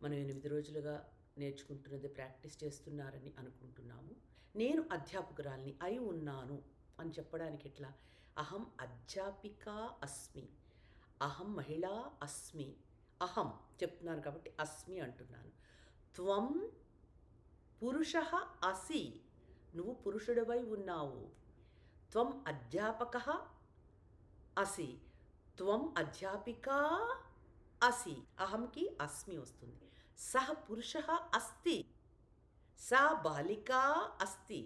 మనం 8 రోజులుగా నేర్చుకుంటున్నది ప్రాక్టీస్ చేస్తున్నారని అనుకుంటున్నాము. నేను అధ్యాపకురాలిని అయి ఉన్నాను అని చెప్పడానికి ఎట్లా? అహం అధ్యాపికా అస్మి. అహం మహిళా అస్మి. అహం చెప్తున్నాను కాబట్టి అస్మి అంటున్నాను. త్వం పురుషః అసి. నువ్వు పురుషుడివై ఉన్నావు. త్వం అధ్యాపకః అసి. త్వం అధ్యాపికా అసి. అహంకి అస్మి వస్తుంది. సహ పురుషః అస్తి. సా బాలికా అస్తి.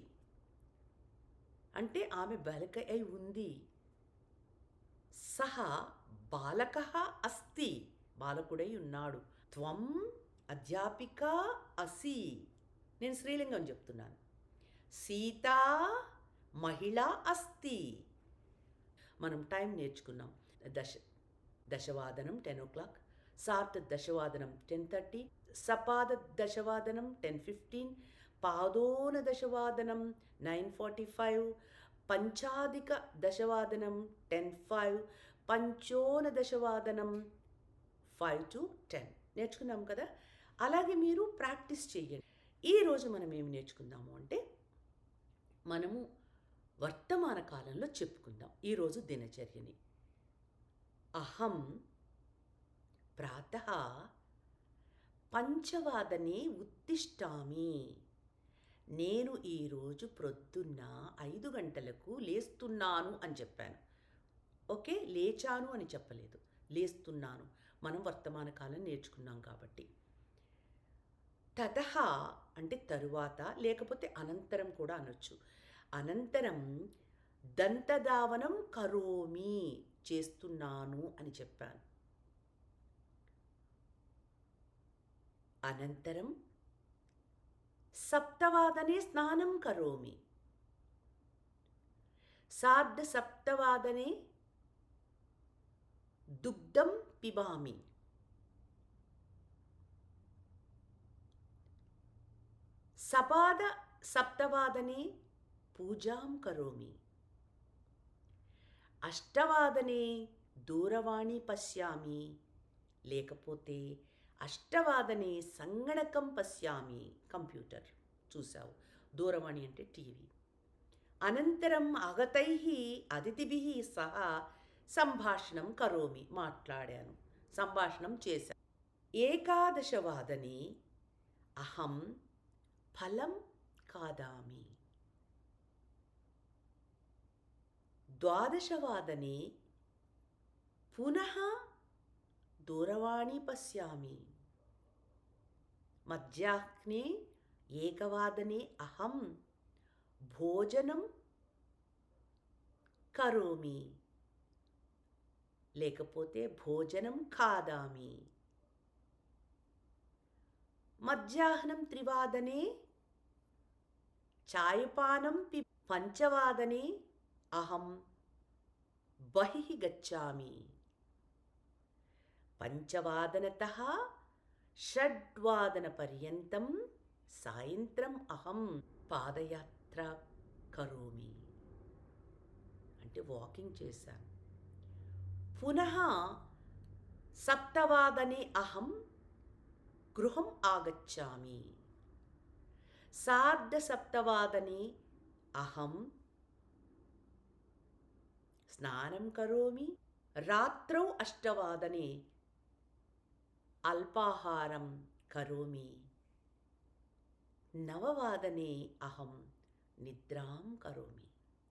అంటే ఆమె బాలిక అయి ఉంది. సహ బాలకః అస్తి. బాలకుడై ఉన్నాడు. త్వం అధ్యాపికా అసి. నేను స్త్రీలింగం చెప్తున్నాను. సీతా మహిళా అస్తి. మనం టైం నేర్చుకున్నాం. దశవాదనం 10 o'clock, సార్ధ దశవాదనం 10:30, సపాద దశవాదనం 10:15, పాదోన దశవాదనం 9:45, పంచాధిక దశవాదనం 10:05, పంచోన దశవాదనం 5 to 10 నేర్చుకున్నాం కదా. అలాగే మీరు ప్రాక్టీస్ చేయండి. ఈరోజు మనం ఏమి నేర్చుకుందాము అంటే, మనము వర్తమాన కాలంలో చెప్పుకుందాం ఈరోజు దినచర్యని. అహం ప్రాతః పంచవాదనే ఉత్తిష్టామి. నేను ఈరోజు ప్రొద్దున్న 5 గంటలకు లేస్తున్నాను అని చెప్పాను. ఓకే, లేచాను అని చెప్పలేదు, లేస్తున్నాను. మనం వర్తమాన కాలం నేర్చుకున్నాం కాబట్టి. తతః అంటే తరువాత, లేకపోతే అనంతరం కూడా అనొచ్చు. అనంతరం దంతధావనం కరోమి, చేస్తున్నాను అని చెప్పాను. అనంతరం సప్తవాదనే స్నానం కరోమి. సార్ధ సప్తవాదనే దుగ్ధం పిబామి. సపాద సప్తవాదనే పూజాం కరోమి. అష్టవాదనే దూరవాణి పశ్యామి, లేకపోతే అష్టవాదనే సంగణకం పశ్యామి, కంప్యూటర్ చూసావు. దూరవాణి అంటే టీవీ. అనంతరం ఆగతైః అతిథిభిః సహా సంభాషణం కరోమి, మాట్లాడాను, సంభాషణం చేశాను. ఏకాదశవాదనే అహం ఫలం ఖాదామి. ద్వాదశవాదనే పునః దూరవాణి పశ్యామి. మధ్యాహ్నే ఏకవాదనే అహం భోజనం కరోమి, లేకపోతే భోజనం ఖాదామి. మధ్యాహ్నం త్రివాదనే చాయపానం పంచవాదనే అహం బహిః గచ్చామి. పంచవాదనతః షడ్వాదన పర్యంతం సాయంత్రం అహం పాదయాత్ర కరోమి, అంటే వాకింగ్ చేశాను. పునః సప్తవాదనే అహం గృహం ఆగచ్చామి. సార్ధ సప్తవాదనే అహం స్నానం కరోమి. రాత్రౌ అష్టవాదనే అల్పాహారం కరోమి. నవవాదనే అహం నిద్రాం కరోమి,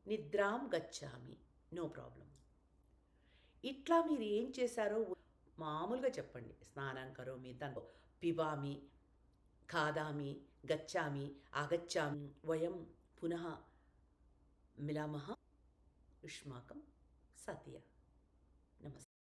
నిద్రాం గచ్చామి. No problem. ఇట్లా మీరు ఏం చేశారో మామూలుగా చెప్పండి. స్నానం కరోమి, దాంతో పిబామి, ఖాదామి, గచ్చామి, ఆగచ్చామి. వయం పునః మిలామः. యుష్మాకం సత్య. నమస్తే.